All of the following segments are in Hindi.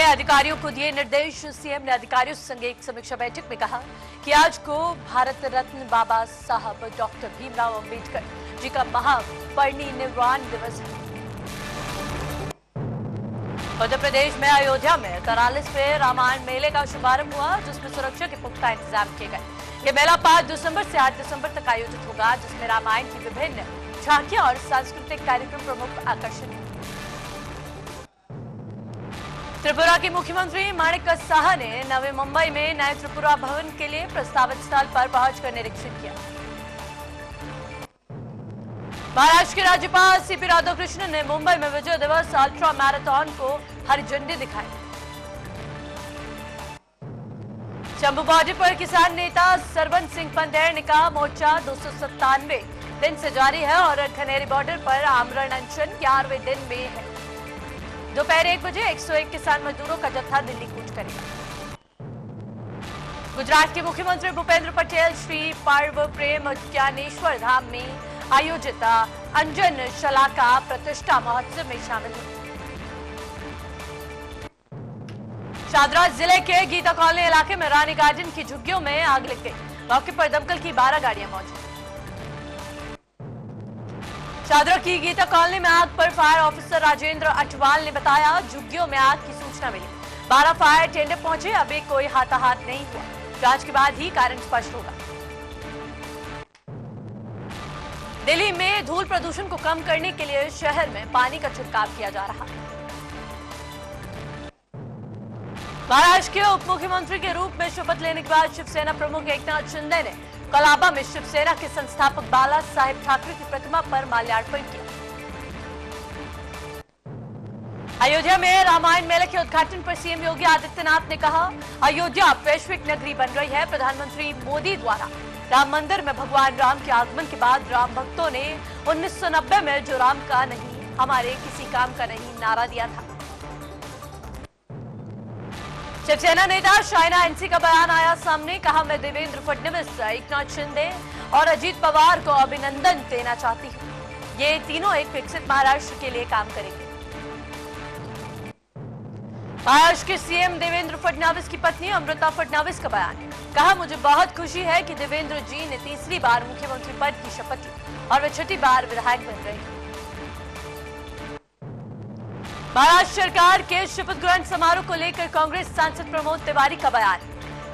अधिकारियों को दिए निर्देश। सीएम ने अधिकारियों संग एक समीक्षा बैठक में कहा कि आज को भारत रत्न बाबा साहब डॉक्टर भीमराव अंबेडकर जी का महापरिनिर्वाण दिवस है। उत्तर प्रदेश में अयोध्या में 43वें रामायण मेले का शुभारंभ हुआ, जिसमें सुरक्षा के पुख्ता इंतजाम किए गए। ये मेला 5 दिसंबर से 8 दिसंबर तक आयोजित होगा, जिसमें रामायण की विभिन्न झांकियां और सांस्कृतिक कार्यक्रम प्रमुख आकर्षण हैं। त्रिपुरा के मुख्यमंत्री माणिक साहा ने नवी मुंबई में नए त्रिपुरा भवन के लिए प्रस्तावित स्थल पर पहुंचकर निरीक्षण किया। महाराष्ट्र के राज्यपाल सीपी राधाकृष्णन ने मुंबई में विजय दिवस अल्ट्रा मैराथन को हरी झंडी दिखाई। शंभू बॉर्डर पर किसान नेता सरबंस सिंह पंदेर ने कहा, मोर्चा 297 दिन से जारी है और खनेरी बॉर्डर पर आमरण अनशन 11वें दिन में है। दोपहर 1 बजे 101 किसान मजदूरों का जत्था दिल्ली कूच करेगा। गुजरात के मुख्यमंत्री भूपेंद्र पटेल श्री पार्व प्रेम ज्ञानेश्वर धाम में आयोजित अंजन शलाका प्रतिष्ठा महोत्सव में शामिल हुए। शादरा जिले के गीता कॉलोनी इलाके में रानी गार्डन की झुग्गियों में आग लग गई। मौके पर दमकल की 12 गाड़ियां मौजूद। शादरा की गीता कॉलोनी में आग पर फायर ऑफिसर राजेंद्र अटवाल ने बताया, झुग्गियों में आग की सूचना मिली। 12 फायर टेंडर पहुंचे, अभी कोई हाथाहाथ नहीं हुआ। जांच के बाद ही कारण स्पष्ट होगा। दिल्ली में धूल प्रदूषण को कम करने के लिए शहर में पानी का छिड़काव किया जा रहा है। महाराष्ट्र के उप मुख्यमंत्री के रूप में शपथ लेने के बाद शिवसेना प्रमुख एकनाथ शिंदे ने कोलाबा में शिवसेना के संस्थापक बाला साहेब ठाकरे की प्रतिमा पर माल्यार्पण किया। अयोध्या में रामायण मेले के उद्घाटन पर सीएम योगी आदित्यनाथ ने कहा, अयोध्या वैश्विक नगरी बन रही है। प्रधानमंत्री मोदी द्वारा राम मंदिर में भगवान राम के आगमन के बाद राम भक्तों ने 1990 में जो राम का नहीं हमारे किसी काम का नहीं नारा दिया था। शिवसेना नेता शाइना एनसी का बयान आया सामने, कहा, मैं देवेंद्र फडणवीस, एकनाथ शिंदे और अजीत पवार को अभिनंदन देना चाहती हूं। ये तीनों एक विकसित महाराष्ट्र के लिए काम करेंगे। महाराष्ट्र के सीएम देवेंद्र फडणवीस की पत्नी अमृता फडणवीस का बयान, कहा, मुझे बहुत खुशी है कि देवेंद्र जी ने तीसरी बार मुख्यमंत्री पद की शपथ ली और वे छठी बार विधायक बन रहे हैं। महाराष्ट्र सरकार के शपथ ग्रहण समारोह को लेकर कांग्रेस सांसद प्रमोद तिवारी का बयान,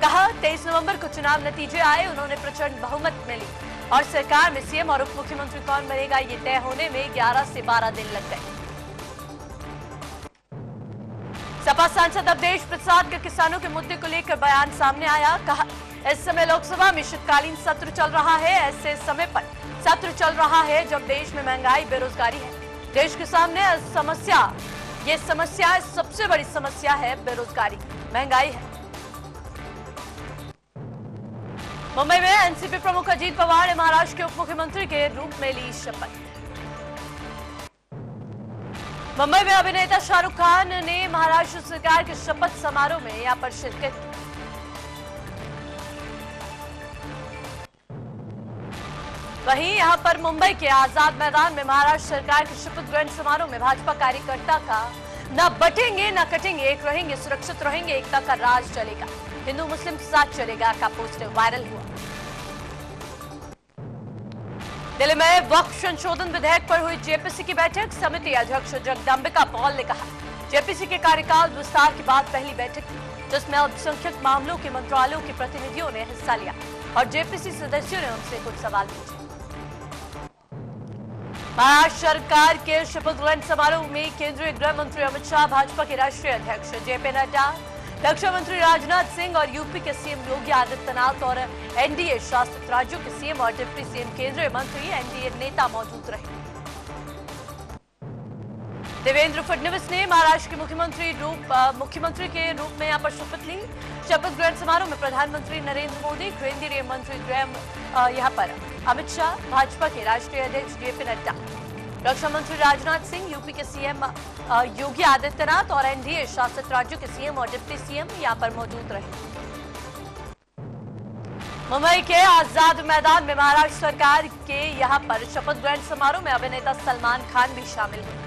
कहा, 23 नवंबर को चुनाव नतीजे आए, उन्होंने प्रचंड बहुमत मिली और सरकार में सीएम और उप मुख्यमंत्री कौन बनेगा ये तय होने में 11 से 12 दिन लग गए। सपा सांसद अवधेश प्रसाद का किसानों के मुद्दे को लेकर बयान सामने आया, कहा, इस समय लोकसभा में शीतकालीन सत्र चल रहा है। ऐसे समय पर सत्र चल रहा है जब देश में महंगाई बेरोजगारी है। देश के सामने ये समस्या सबसे बड़ी समस्या है, बेरोजगारी महंगाई है। मुंबई में एनसीपी प्रमुख अजीत पवार ने महाराष्ट्र के उप मुख्यमंत्री के रूप में ली शपथ। मुंबई में अभिनेता शाहरुख खान ने महाराष्ट्र सरकार के शपथ समारोह में यहां पर शिरकत की। वहीं यहां पर मुंबई के आजाद मैदान में महाराष्ट्र सरकार के शपथ ग्रहण समारोह में भाजपा कार्यकर्ता का न बटेंगे न कटेंगे, एक रहेंगे, सुरक्षित रहेंगे, एकता का राज चलेगा, हिंदू मुस्लिम साथ चलेगा का पोस्टर वायरल हुआ। दिल्ली में वक्फ संशोधन विधेयक पर हुई जेपीसी की बैठक। समिति अध्यक्ष जगदंबिका पॉल ने कहा, जेपीसी के कार्यकाल विस्तार के बाद पहली बैठक थी, जिसमें अल्पसंख्यक मामलों के मंत्रालयों के प्रतिनिधियों ने हिस्सा लिया और जेपीसी सदस्यों ने उनसे कुछ सवाल पूछे। महाराष्ट्र सरकार के शपथ ग्रहण समारोह में केंद्रीय गृह मंत्री अमित शाह, भाजपा के राष्ट्रीय अध्यक्ष जेपी नड्डा, रक्षा मंत्री राजनाथ सिंह और यूपी के सीएम योगी आदित्यनाथ और एनडीए शासित राज्यों के सीएम और डिप्टी सीएम केंद्रीय मंत्री एनडीए नेता मौजूद रहे। देवेंद्र फडणवीस ने महाराष्ट्र के मुख्यमंत्री के रूप में यहां पर शपथ ली। शपथ ग्रहण समारोह में प्रधानमंत्री नरेंद्र मोदी, केंद्रीय मंत्री गृह यहां पर अमित शाह, भाजपा के राष्ट्रीय अध्यक्ष जेपी नड्डा, रक्षा मंत्री राजनाथ सिंह, यूपी के सीएम योगी आदित्यनाथ और एनडीए शासित राज्यों के सीएम और डिप्टी सीएम यहां पर मौजूद रहे। मुंबई के आजाद मैदान में महाराष्ट्र सरकार के यहां पर शपथ ग्रहण समारोह में अभिनेता सलमान खान भी शामिल हुए।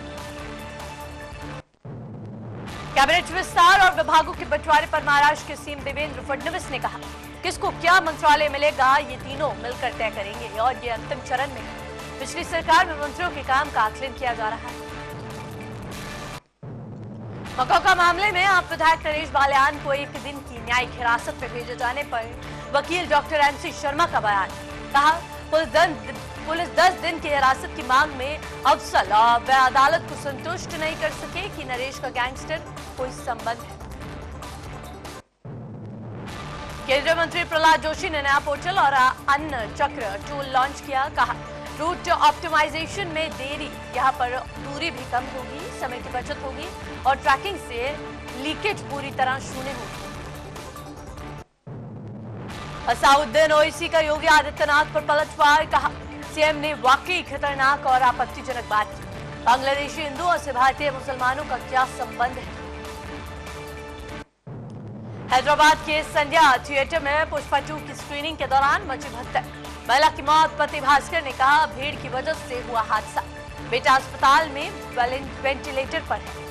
कैबिनेट विस्तार और विभागों के बंटवारे पर महाराष्ट्र के सीएम देवेंद्र फडणवीस ने कहा, किसको क्या मंत्रालय मिलेगा ये तीनों मिलकर तय करेंगे और ये अंतिम चरण में पिछली सरकार में मंत्रियों के काम का आकलन किया जा रहा है। मकोका मामले में आप विधायक नरेश बाल्यान को 1 दिन की न्यायिक हिरासत में भेजे जाने पर वकील डॉक्टर एमसी शर्मा का बयान, कहा पुलिस 10 दिन की हिरासत की मांग में अफसल और वे अदालत को संतुष्ट नहीं कर सके कि नरेश का गैंगस्टर कोई संबंध है। केंद्रीय मंत्री प्रहलाद जोशी ने नया पोर्टल और अन्न चक्र टूल लॉन्च किया, कहा रूट ऑप्टिमाइजेशन में देरी, यहाँ पर दूरी भी कम होगी, समय की बचत होगी और ट्रैकिंग से लीकेज पूरी तरह शून्य होगी। असाउद्दीन ओवैसी का योगी आदित्यनाथ पर पलटवार, कहा सीएम ने वाकई खतरनाक और आपत्तिजनक बात की, बांग्लादेशी हिंदुओं से भारतीय मुसलमानों का क्या संबंध है। हैदराबाद के संध्या थिएटर में पुष्पा 2 की स्क्रीनिंग के दौरान मची भगदड़, महिला की मौत, पति भास्कर ने कहा भीड़ की वजह से हुआ हादसा, बेटा अस्पताल में वेंटिलेटर पर है।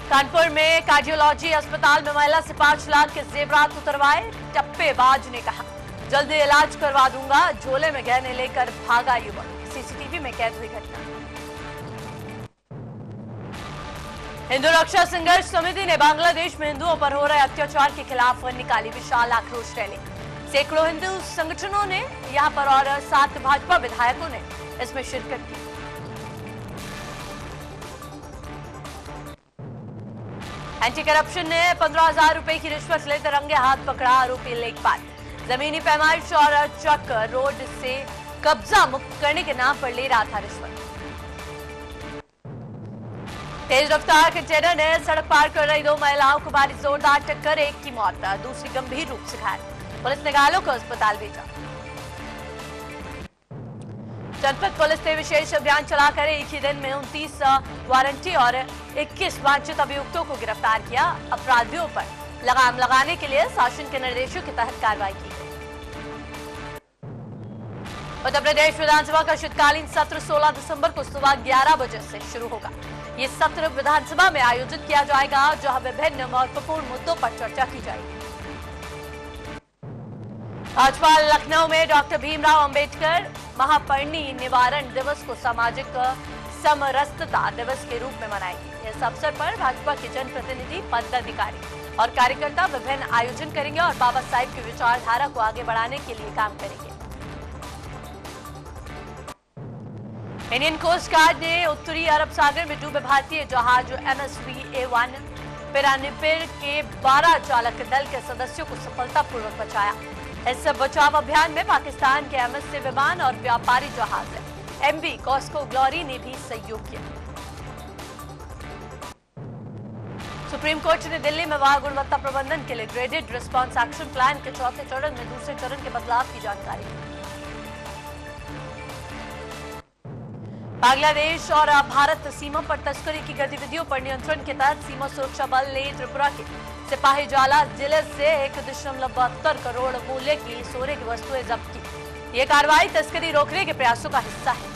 कानपुर में कार्डियोलॉजी अस्पताल में महिला से 5 लाख के जेवरात उतरवाए, टप्पेबाज ने कहा जल्दी इलाज करवा दूंगा, झोले में गहने लेकर भागा युवक, सीसीटीवी में कैद हुई घटना। हिंदू रक्षा संघर्ष समिति ने बांग्लादेश में हिंदुओं पर हो रहे अत्याचार के खिलाफ निकाली विशाल आक्रोश रैली, सैकड़ों हिंदू संगठनों ने यहां पर और 7 भाजपा विधायकों ने इसमें शिरकत की। एंटी करप्शन ने 15,000 रुपए की रिश्वत लेकर रंगे हाथ पकड़ा आरोपी लेखपाल, जमीनी पैमाइश और चक रोड से कब्जा मुक्त करने के नाम पर ले रहा था रिश्वत। तेज रफ्तार कंटेनर ने सड़क पार कर रही 2 महिलाओं को मारी जोरदार टक्कर, एक की मौत, दूसरी गंभीर रूप से घायल, पुलिस ने घायलों को अस्पताल भेजा। जनपद पुलिस ने विशेष अभियान चलाकर एक ही दिन में 29 वारंटी और 21 वांछित अभियुक्तों को गिरफ्तार किया। अपराधियों पर लगाम लगाने के लिए शासन के निर्देशों के तहत कार्रवाई की। उत्तर प्रदेश विधानसभा का शीतकालीन सत्र 16 दिसंबर को सुबह 11 बजे से शुरू होगा। ये सत्र विधानसभा में आयोजित किया जाएगा, जहां विभिन्न महत्वपूर्ण मुद्दों पर चर्चा की जाएगी। भाजपा लखनऊ में डॉक्टर भीमराव अंबेडकर महापरिनि निवारण दिवस को सामाजिक समरसता दिवस के रूप में मनाएगी। इस अवसर पर भाजपा के जनप्रतिनिधि, पदाधिकारी और कार्यकर्ता विभिन्न आयोजन करेंगे और बाबा साहेब की विचारधारा को आगे बढ़ाने के लिए काम करेंगे। इंडियन कोस्ट गार्ड ने उत्तरी अरब सागर में डूबे भारतीय जहाज MSV A1 पिरानिपिर के 12 चालक दल के सदस्यों को सफलतापूर्वक बचाया। इस बचाव अभियान में पाकिस्तान के MSC विमान और व्यापारी जहाज MV कॉस्को ग्लोरी ने भी सहयोग किया। सुप्रीम कोर्ट ने दिल्ली में वायु गुणवत्ता प्रबंधन के लिए ग्रेडेड रिस्पांस एक्शन प्लान के 4थे चरण में दूसरे चरण के बदलाव की जानकारी दी। बांग्लादेश और भारत सीमा पर तस्करी की गतिविधियों पर नियंत्रण के तहत सीमा सुरक्षा बल ने त्रिपुरा के सिपाहीजाला जिले से 1.72 करोड़ मूल्य की सोने की वस्तुएं जब्त की। ये कार्रवाई तस्करी रोकने के प्रयासों का हिस्सा है।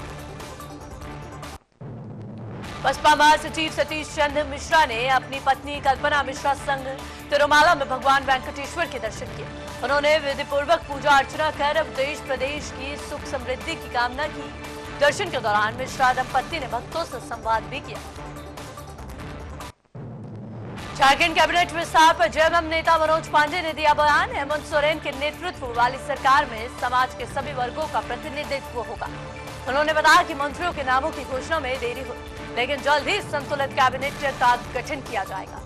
बसपा महासचिव सतीश चंद्र मिश्रा ने अपनी पत्नी कल्पना मिश्रा संग तिरुमाला में भगवान वेंकटेश्वर के दर्शन किए। उन्होंने विधिपूर्वक पूजा अर्चना कर देश प्रदेश की सुख समृद्धि की कामना की। दर्शन के दौरान मिश्रा दंपत्ति ने भक्तों से संवाद भी किया। झारखंड कैबिनेट विस्तार पर जेएमएम नेता मनोज पांडे ने दिया बयान। हेमंत सोरेन के नेतृत्व वाली सरकार में समाज के सभी वर्गों का प्रतिनिधित्व होगा। उन्होंने बताया कि मंत्रियों के नामों की घोषणा में देरी हुई, लेकिन जल्द ही संतुलित कैबिनेट का गठन किया जाएगा।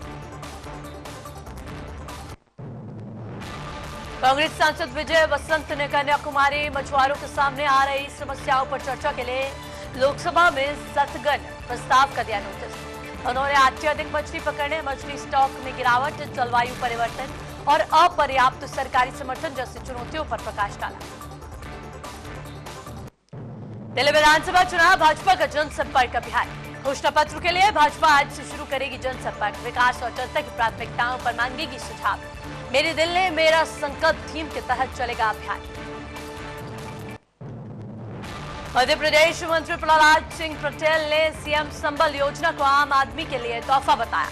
कांग्रेस सांसद विजय वसंत ने कन्याकुमारी मछुआरों के सामने आ रही समस्याओं पर चर्चा के लिए लोकसभा में सतगन प्रस्ताव का दिया नोटिस। उन्होंने अत्यधिक मछली पकड़ने, मछली स्टॉक में गिरावट, जलवायु परिवर्तन और अपर्याप्त सरकारी समर्थन जैसी चुनौतियों पर प्रकाश डाला। दिल्ली विधानसभा चुनाव, भाजपा का जनसंपर्क अभियान। घोषणा पत्र के लिए भाजपा आज से शुरू करेगी जनसंपर्क। विकास और जनता की प्राथमिकताओं पर मांगेगी सुझाव। मेरी दिल्ली मेरा संकल्प थीम के तहत चलेगा अभियान। मध्य प्रदेश मंत्री प्रहलाद सिंह पटेल ने सीएम संबल योजना को आम आदमी के लिए तोहफा बताया।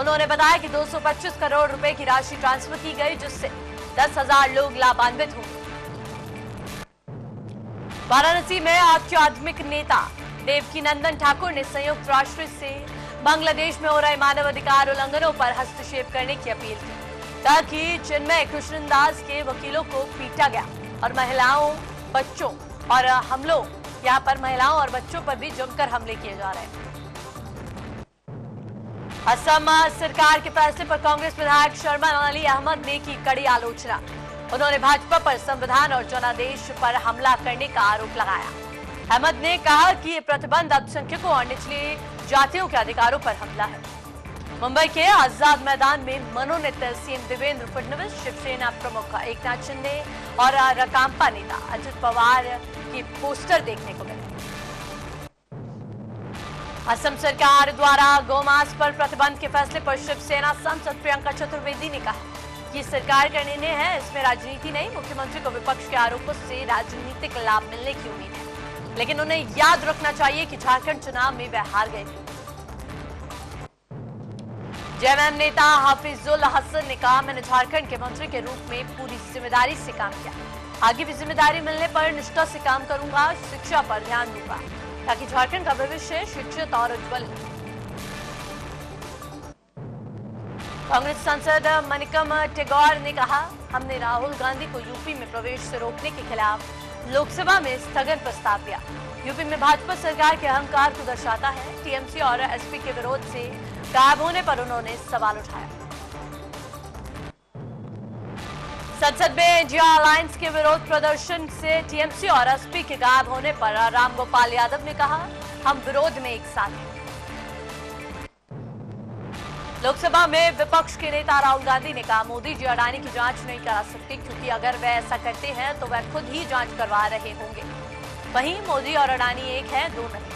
उन्होंने बताया कि 225 करोड़ रुपए की राशि ट्रांसफर की गई, जिससे 10,000 लोग लाभान्वित होंगे। वाराणसी में आध्यात्मिक नेता देवकीनंदन ठाकुर ने संयुक्त राष्ट्र से बांग्लादेश में हो रहे मानवाधिकार उल्लंघनों पर हस्तक्षेप करने की अपील की, ताकि चिन्मय कृष्णदास के वकीलों को पीटा गया और महिलाओं और बच्चों पर भी जमकर हमले किए जा रहे हैं। असम सरकार के फैसले पर कांग्रेस विधायक शर्मा अली अहमद ने की कड़ी आलोचना। उन्होंने भाजपा पर संविधान और जनादेश पर हमला करने का आरोप लगाया। अहमद ने कहा कि ये प्रतिबंध अल्पसंख्यकों और निचली जातियों के अधिकारों पर हमला है। मुंबई के आजाद मैदान में मनोनीत सीएम देवेंद्र फडणवीस, शिवसेना प्रमुख एकनाथ शिंदे और राकांपा नेता अजित पवार की पोस्टर देखने को मिले। असम सरकार द्वारा गौमांस पर प्रतिबंध के फैसले पर शिवसेना सांसद प्रियंका चतुर्वेदी ने कहा कि सरकार का निर्णय है, इसमें राजनीति नहीं। मुख्यमंत्री को विपक्ष के आरोपों से राजनीतिक लाभ मिलने की उम्मीद है, लेकिन उन्हें याद रखना चाहिए कि झारखंड चुनाव में वह हार गए थे। जेएमएम नेता हाफिजुल हसन ने कहा, मैंने झारखंड के मंत्री के रूप में पूरी जिम्मेदारी से काम किया। आगे भी जिम्मेदारी मिलने पर निष्ठा से काम करूंगा। शिक्षा पर ध्यान दूंगा ताकि झारखंड का भविष्य शिक्षित और उज्जवल हो। कांग्रेस सांसद मनिकम टेगौर ने कहा, हमने राहुल गांधी को यूपी में प्रवेश से रोकने के खिलाफ लोकसभा में स्थगन प्रस्ताव दिया। यूपी में भाजपा सरकार के अहंकार को दर्शाता है। टीएमसी और एसपी के विरोध से गायब होने पर उन्होंने सवाल उठाया। संसद में इंडिया अलायंस के विरोध प्रदर्शन से टीएमसी और एसपी के गायब होने पर रामगोपाल यादव ने कहा, हम विरोध में एक साथ हैं। लोकसभा में विपक्ष के नेता राहुल गांधी ने कहा, मोदी जी अडानी की जांच नहीं करा सकते, क्योंकि अगर वे ऐसा करते हैं तो वह खुद ही जांच करवा रहे होंगे। वहीं मोदी और अडानी एक है, दो नहीं।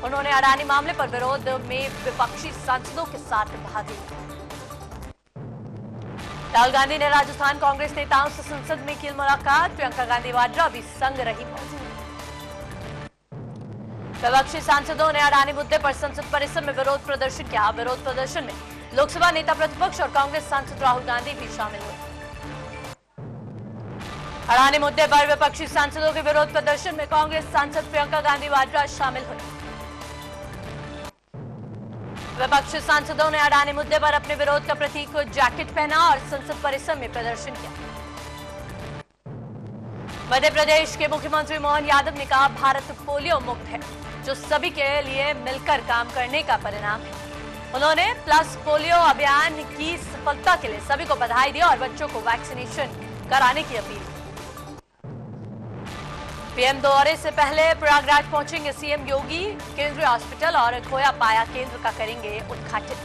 उन्होंने अडानी मामले पर विरोध में विपक्षी सांसदों के साथ भाग लिया। राहुल गांधी ने राजस्थान कांग्रेस नेताओं से संसद में की मुलाकात। प्रियंका गांधी वाड्रा भी संग रही मौजूद। विपक्षी सांसदों ने अडानी मुद्दे पर संसद परिसर में विरोध प्रदर्शन किया। विरोध प्रदर्शन में लोकसभा नेता प्रतिपक्ष और कांग्रेस सांसद राहुल गांधी भी शामिल हुए। अडानी मुद्दे पर विपक्षी सांसदों के विरोध प्रदर्शन में कांग्रेस सांसद प्रियंका गांधी वाड्रा शामिल हुई। विपक्षी सांसदों ने अडानी मुद्दे पर अपने विरोध का प्रतीक जैकेट पहना और संसद परिसर में प्रदर्शन किया। मध्य प्रदेश के मुख्यमंत्री मोहन यादव ने कहा, भारत पोलियो मुक्त है, जो सभी के लिए मिलकर काम करने का परिणाम है। उन्होंने प्लस पोलियो अभियान की सफलता के लिए सभी को बधाई दी और बच्चों को वैक्सीनेशन कराने की अपील की। पीएम दौरे से पहले प्रयागराज पहुंचेंगे सीएम योगी। केंद्रीय हॉस्पिटल और खोया पाया केंद्र का करेंगे उद्घाटन।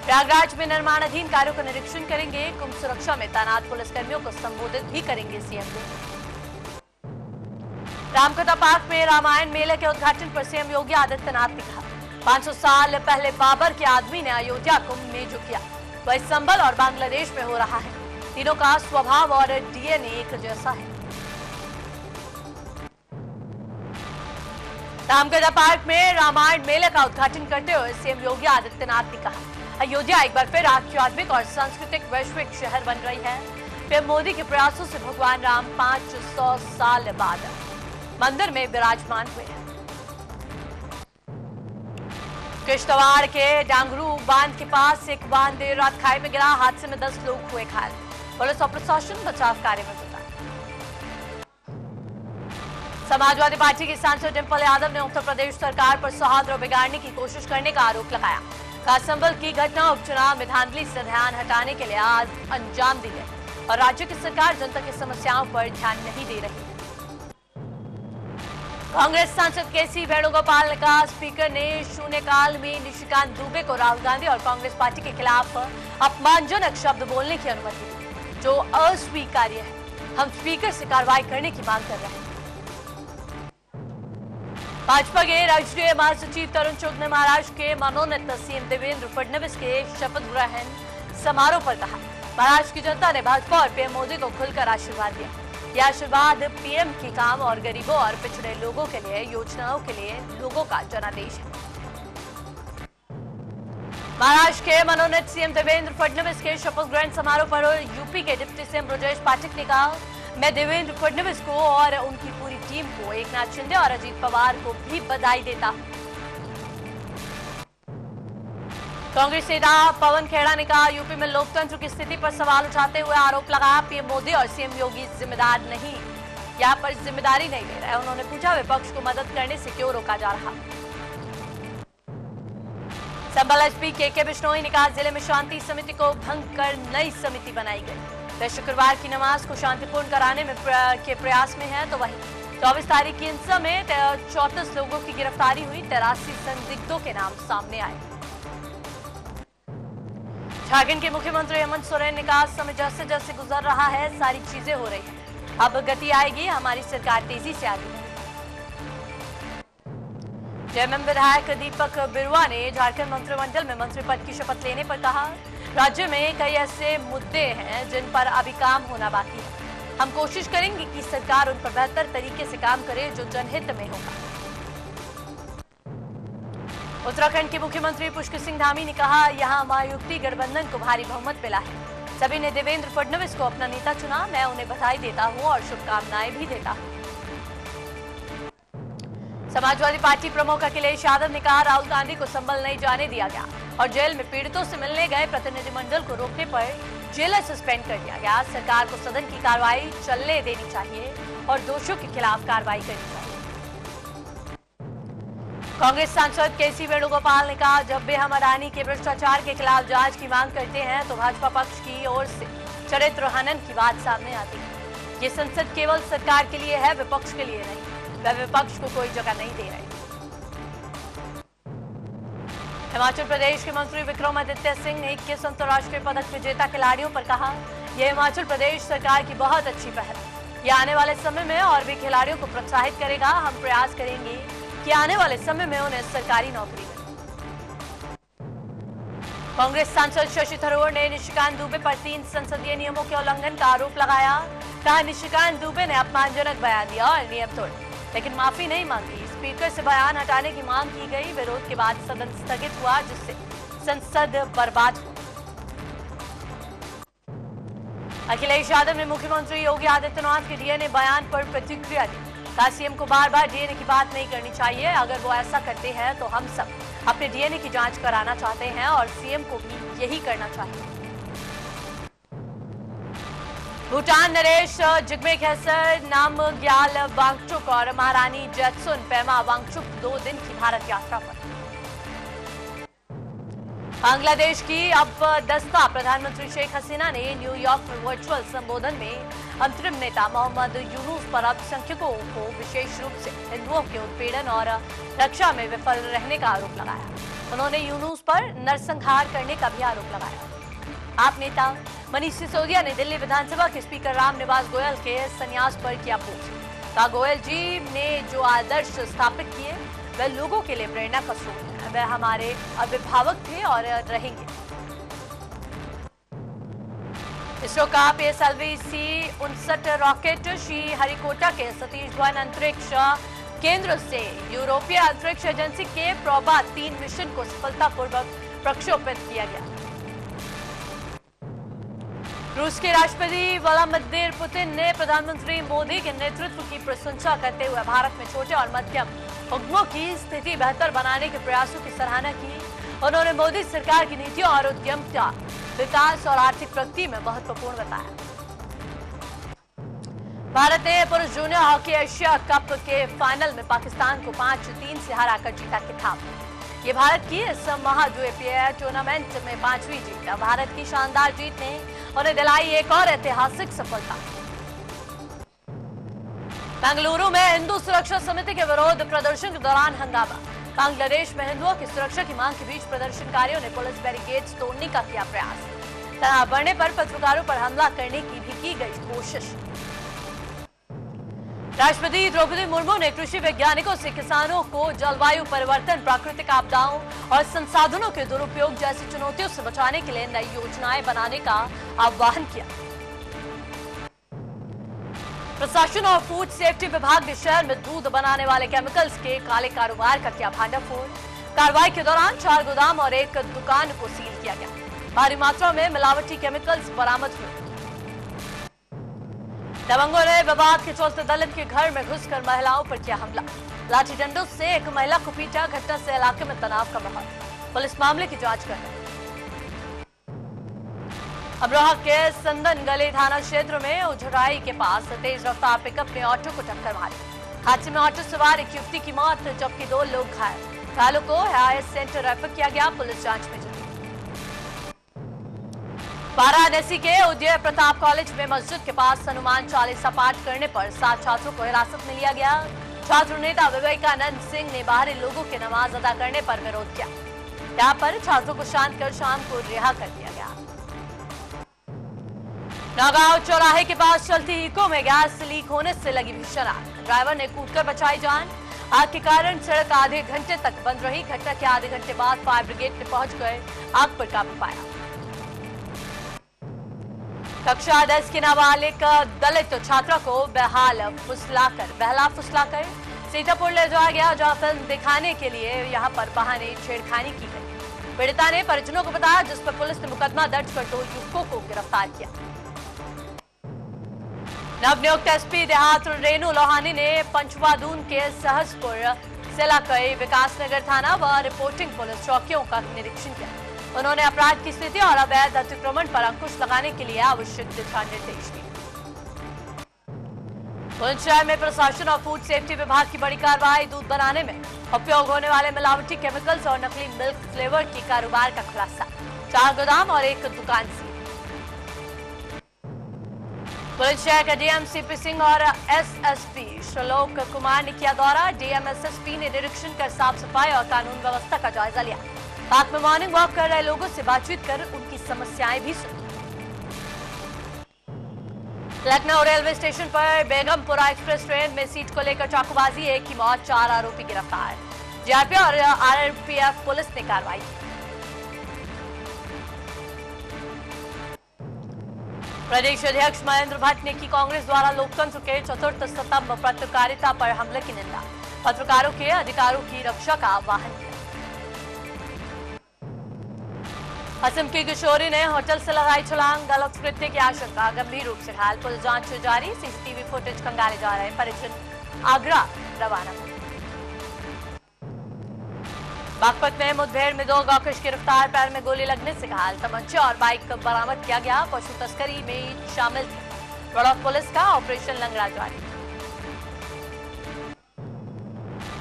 प्रयागराज में निर्माणाधीन कार्यों का निरीक्षण करेंगे। कुंभ सुरक्षा में तैनात पुलिसकर्मियों को संबोधित भी करेंगे सीएम योगी। रामकथा पार्क में रामायण मेले के उद्घाटन पर सीएम योगी आदित्यनाथ ने कहा, 500 साल पहले बाबर के आदमी ने अयोध्या कुंभ में जो किया वह संबल और बांग्लादेश में हो रहा है। तीनों का स्वभाव और डीएनए एक जैसा है। रामकथा पार्क में रामायण मेले का उद्घाटन करते हुए सीएम योगी आदित्यनाथ ने कहा, अयोध्या एक बार फिर आध्यात्मिक और सांस्कृतिक वैश्विक शहर बन रही है। पीएम मोदी के प्रयासों से भगवान राम 500 साल बाद मंदिर में विराजमान हुए हैं। किश्तवाड़ के डांगरू बांध के पास एक वाहन देर रात खाई में गिरा। हादसे में 10 लोग हुए घायल। पुलिस और प्रशासन बचाव कार्य में जुटा। समाजवादी पार्टी की सांसद डिंपल यादव ने उत्तर प्रदेश सरकार पर सौहार्द बिगाड़ने की कोशिश करने का आरोप लगाया। कासंबल की घटना उपचुनाव में धांधली से ध्यान हटाने के लिए आज अंजाम दी है और राज्य की सरकार जनता की समस्याओं पर ध्यान नहीं दे रही है। कांग्रेस सांसद केसी वेणुगोपाल ने कहा, स्पीकर ने शून्यकाल में निशिकांत दुबे को राहुल गांधी और कांग्रेस पार्टी के खिलाफ अपमानजनक शब्द बोलने की अनुमति दी, जो अस्वीकार्य है। हम स्पीकर से कार्रवाई करने की मांग कर रहे हैं। भाजपा के राष्ट्रीय महासचिव तरुण चुग ने महाराष्ट्र के मनोनीत सीएम देवेंद्र फडणवीस के शपथ ग्रहण समारोह पर कहा, महाराष्ट्र की जनता ने भाजपा और पीएम मोदी को खुलकर आशीर्वाद दिया। यह आशीर्वाद पीएम के काम और गरीबों और पिछड़े लोगों के लिए योजनाओं के लिए लोगों का जनादेश है। महाराष्ट्र के मनोनीत सीएम देवेंद्र फडणवीस के शपथ ग्रहण समारोह पर यूपी के डिप्टी सीएम ब्रजेश पाठक ने कहा, मैं देवेंद्र फडणवीस को और उनकी पूरी टीम को, एकनाथ शिंदे और अजीत पवार को भी बधाई देता हूं। कांग्रेस नेता पवन खेड़ा ने कहा, यूपी में लोकतंत्र की स्थिति पर सवाल उठाते हुए आरोप लगाया, पीएम मोदी और सीएम योगी जिम्मेदार नहीं, यहाँ पर जिम्मेदारी नहीं ले रहे। उन्होंने पूछा, विपक्ष को मदद करने से क्यों रोका जा रहा। संभल एसपी के बिश्नोई ने कहा, जिले में शांति समिति को भंग कर नई समिति बनाई गई। वे शुक्रवार की नमाज को शांतिपूर्ण कराने में के प्रयास में है, तो वहीं 24 तारीख की हिंसा में 34 लोगों की गिरफ्तारी हुई, 83 संदिग्धों के नाम सामने आए। झारखंड के मुख्यमंत्री हेमंत सोरेन ने कहा, समय जैसे जैसे गुजर रहा है सारी चीजें हो रही हैं, अब गति आएगी, हमारी सरकार तेजी से आगे बढ़ेगी। जेएमएम विधायक दीपक बिरुआ ने झारखंड मंत्रिमंडल में मंत्री पद की शपथ लेने पर कहा, राज्य में कई ऐसे मुद्दे हैं जिन पर अभी काम होना बाकी है। हम कोशिश करेंगे कि सरकार उन पर बेहतर तरीके से काम करे जो जनहित में होगा। उत्तराखंड के मुख्यमंत्री पुष्कर सिंह धामी ने कहा, यहां महायुति गठबंधन को भारी बहुमत मिला है। सभी ने देवेंद्र फडणवीस को अपना नेता चुना, मैं उन्हें बधाई देता हूं और शुभकामनाएं भी देता हूं। समाजवादी पार्टी प्रमुख अखिलेश यादव ने कहा, राहुल गांधी को संभल नहीं जाने दिया गया और जेल में पीड़ितों से मिलने गए प्रतिनिधिमंडल को रोकने पर जेलर सस्पेंड कर दिया गया। सरकार को सदन की कार्रवाई चलने देनी चाहिए और दोषियों के खिलाफ कार्रवाई करनी चाहिए। कांग्रेस सांसद केसी वेणुगोपाल ने कहा, जब भी हम अडानी के भ्रष्टाचार के खिलाफ जांच की मांग करते हैं तो भाजपा पक्ष की ओर से चरित्र हनन की बात सामने आती है। ये संसद केवल सरकार के लिए है, विपक्ष के लिए नहीं। वह विपक्ष को कोई जगह नहीं दे रहे। हिमाचल प्रदेश के मंत्री विक्रमादित्य सिंह ने 21 अंतर्राष्ट्रीय पदक विजेता खिलाड़ियों पर कहा, यह हिमाचल प्रदेश सरकार की बहुत अच्छी पहल है। यह आने वाले समय में और भी खिलाड़ियों को प्रोत्साहित करेगा। हम प्रयास करेंगे कि आने वाले समय में उन्हें सरकारी नौकरी मिले। कांग्रेस सांसद शशि थरूर ने निशिकांत दुबे पर 3 संसदीय नियमों के उल्लंघन का आरोप लगाया। कहा, निशिकांत दुबे ने अपमानजनक बयान दिया और नियम तोड़े, लेकिन माफी नहीं मांगी। स्पीकर से बयान हटाने की मांग की गई। विरोध के बाद सदन स्थगित हुआ, जिससे संसद बर्बाद हुआ। अखिलेश यादव ने मुख्यमंत्री योगी आदित्यनाथ के डीएनए बयान पर प्रतिक्रिया दी। कहा, सीएम को बार बार डीएनए की बात नहीं करनी चाहिए। अगर वो ऐसा करते हैं तो हम सब अपने डीएनए की जांच कराना चाहते हैं और सीएम को भी यही करना चाहिए। भूटान नरेश जिग्मे खेसर, नामग्याल वांगचुक और महारानी जैतसुन पेमा वांगचुक 2 दिन की भारत यात्रा पर। बांग्लादेश की अब दस्ता प्रधानमंत्री शेख हसीना ने न्यूयॉर्क में वर्चुअल संबोधन में अंतरिम नेता मोहम्मद यूनुस पर अल्पसंख्यकों को विशेष रूप से हिंदुओं के उत्पीड़न और रक्षा में विफल रहने का आरोप लगाया। उन्होंने यूनुस पर नरसंहार करने का भी आरोप लगाया। आप नेता मनीष सिसोदिया ने दिल्ली विधानसभा के स्पीकर रामनिवास गोयल के संन्यास पर किया पोस्ट। कहा, गोयल जी ने जो आदर्श स्थापित किए वह लोगों के लिए प्रेरणा का स्रोत है। वह हमारे अभिभावक थे और रहेंगे। इसरो का PSLV-C-59 रॉकेट श्रीहरिकोटा के सतीश धवन अंतरिक्ष केंद्र से यूरोपीय अंतरिक्ष एजेंसी के प्रोबा 3 मिशन को सफलतापूर्वक प्रक्षेपित किया गया। रूस के राष्ट्रपति व्लादिमीर पुतिन ने प्रधानमंत्री मोदी के नेतृत्व की प्रशंसा करते हुए भारत में छोटे और मध्यम उद्यमों की स्थिति बेहतर बनाने के प्रयासों की सराहना की। उन्होंने मोदी सरकार की नीतियों और उद्यमिता, विकास और आर्थिक प्रगति में महत्वपूर्ण बताया। भारत ने पुरुष जूनियर हॉकी एशिया कप के फाइनल में पाकिस्तान को 5-3 से हराकर जीता खिताब। ये भारत की इस महाद्वीपीय टूर्नामेंट में 5वीं जीत। भारत की शानदार जीत ने उन्हें दिलाई एक और ऐतिहासिक सफलता। बेंगलुरु में हिंदू सुरक्षा समिति के विरोध प्रदर्शन के दौरान हंगामा। बांग्लादेश में हिंदुओं की सुरक्षा की मांग के बीच प्रदर्शनकारियों ने पुलिस बैरिकेड्स तोड़ने का किया प्रयास। तनाव बढ़ने पर पत्रकारों पर हमला करने की भी की गई कोशिश। राष्ट्रपति द्रौपदी मुर्मू ने कृषि वैज्ञानिकों से किसानों को जलवायु परिवर्तन, प्राकृतिक आपदाओं और संसाधनों के दुरुपयोग जैसी चुनौतियों से बचाने के लिए नई योजनाएं बनाने का आह्वान किया। प्रशासन और फूड सेफ्टी विभाग ने शहर में दूध बनाने वाले केमिकल्स के काले कारोबार का किया भांडाफोड़। कार्रवाई के दौरान 4 गोदाम और 1 दुकान को सील किया गया। भारी मात्रा में मिलावटी केमिकल्स बरामद हुए। दबंगों ने विवाद के चलते दलित के घर में घुसकर महिलाओं पर किया हमला। लाठी डंडों से एक महिला को पीटा। घटना से इलाके में तनाव का माहौल। पुलिस मामले की जांच कर रही है। अमरोहा के संदन गली थाना क्षेत्र में उझराई के पास तेज रफ्तार पिकअप ने ऑटो को टक्कर मारी। हादसे में ऑटो सवार एक युवती की मौत जबकि 2 लोग घायल। घायलों को हायर सेंटर रेफर किया गया। पुलिस जांच में जुटी। वाराणसी के उदय प्रताप कॉलेज में मस्जिद के पास हनुमान चालीसा पाठ करने पर 7 छात्रों को हिरासत में लिया गया। छात्र नेता विवेकानंद सिंह ने बाहरी लोगों के नमाज अदा करने पर विरोध किया। यहां पर छात्रों को शांत कर शाम को रिहा कर दिया गया। नागांव चौराहे के पास चलती इको में गैस लीक होने से लगी भीषण आग। ड्राइवर ने कूदकर बचाई जान। आग के कारण सड़क आधे घंटे तक बंद रही। घटना के आधे घंटे बाद फायर ब्रिगेड ने पहुंच गए आग पर काबू पाया। कक्षा 10 की नाबालिग दलित छात्रा को बहला फुसलाकर सीतापुर ले जाया गया, जहां फिल्म दिखाने के लिए यहां पर बहाने छेड़खानी की गई। पीड़िता ने परिजनों को बताया, जिस पर पुलिस ने मुकदमा दर्ज कर 2 युवकों को गिरफ्तार किया। नवनियुक्त एसपी देहात रेणु लोहानी ने पंचवादून के सहसपुर सिलाकई विकासनगर थाना व रिपोर्टिंग पुलिस चौकियों का निरीक्षण किया। उन्होंने अपराध की स्थिति और अवैध अतिक्रमण पर अंकुश लगाने के लिए आवश्यक दिशा निर्देश दिए। बुलंदशहर में प्रशासन और फूड सेफ्टी विभाग की बड़ी कार्रवाई। दूध बनाने में उपयोग होने वाले मिलावटी केमिकल्स और नकली मिल्क फ्लेवर की कारोबार का खुलासा। 4 गोदाम और 1 दुकान सील। बुलंदशहर का डीएम सीपी सिंह और एसएसपी श्लोक कुमार ने किया दौरा। डीएम एसएसपी ने निरीक्षण कर साफ सफाई और कानून व्यवस्था का जायजा लिया। साथ में मॉर्निंग वॉक कर रहे लोगों से बातचीत कर उनकी समस्याएं भी सुनी। लखनऊ रेलवे स्टेशन पर बेगमपुरा एक्सप्रेस ट्रेन में सीट को लेकर चाकूबाजी। 1 की मौत, 4 आरोपी गिरफ्तार। जीआरपी और आरपीएफ पुलिस ने कार्रवाई की। प्रदेश अध्यक्ष महेंद्र भट्ट ने की कांग्रेस द्वारा लोकतंत्र के चतुर्थ स्तंभ पत्रकारिता पर हमले की निंदा। पत्रकारों के अधिकारों की रक्षा का आह्वान किया। असम की किशोरी ने होटल से लगाई छलांग। गलत कृत्य की आशंका, गंभीर रूप से घायल। पुलिस जांच जारी। सीसीटीवी फुटेज खंगाले जा रहे। परिजन आगरा रवाना हुए। बागपत में मुठभेड़ में 2 गौकश गिरफ्तार। पैर में गोली लगने से घायल। तमंचा और बाइक बरामद किया गया। पशु तस्करी में शामिल थे। बड़ौद पुलिस का ऑपरेशन लंगड़ा जारी।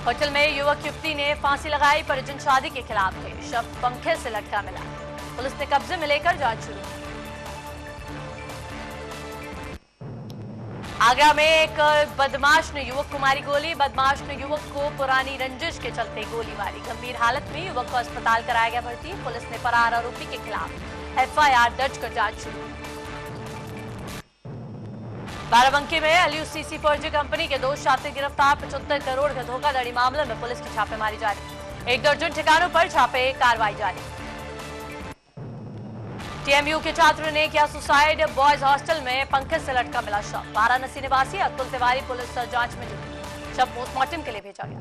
होटल में युवक युवती ने फांसी लगाई। परिजन शादी के खिलाफ थे। शव पंखे से लटका मिला। पुलिस ने कब्जे में लेकर जांच शुरू की। आगरा में एक बदमाश ने युवक को मारी गोली। बदमाश ने युवक को पुरानी रंजिश के चलते गोली मारी। गंभीर हालत में युवक को अस्पताल कराया गया भर्ती। पुलिस ने फरार आरोपी के खिलाफ एफआईआर दर्ज कर जांच शुरू की। बाराबंकी में एलयूसीसी फर्जी कंपनी के 2 छात्र गिरफ्तार। 75 करोड़ के धोखाधड़ी मामले में पुलिस की छापेमारी जारी। 1 दर्जन ठिकानों पर छापे कार्रवाई जारी। टीएमयू के छात्र ने किया सुसाइड। बॉयज हॉस्टल में पंखे से लटका मिला शव। वाराणसी निवासी अतुल तिवारी पुलिस जांच में जुटी। शव पोस्टमार्टम के लिए भेजा गया।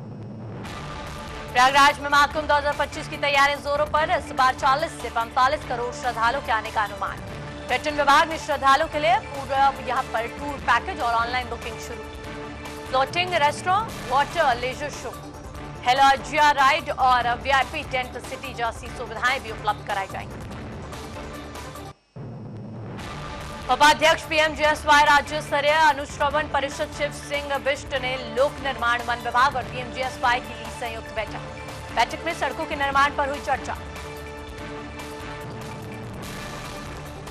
प्रयागराज में महाकुंभ 2025 की तैयारियां जोरों पर। इस बार 40 से 45 करोड़ श्रद्धालुओं के आने का अनुमान। पर्यटन विभाग ने श्रद्धालुओं के लिए पूरा यहां पर टूर पैकेज और ऑनलाइन बुकिंग शुरू की। Floating restaurant, water laser show, हेलाजिया राइड और वीआईपी टेंट सिटी जैसी सुविधाएं भी उपलब्ध कराई जाएंगी। उपाध्यक्ष पीएमजीएसवाई राज्य स्तरीय अनुश्रवण परिषद शिव सिंह बिष्ट ने लोक निर्माण, वन विभाग और पीएमजीएसवाई की ली संयुक्त बैठक में सड़कों के निर्माण पर हुई चर्चा।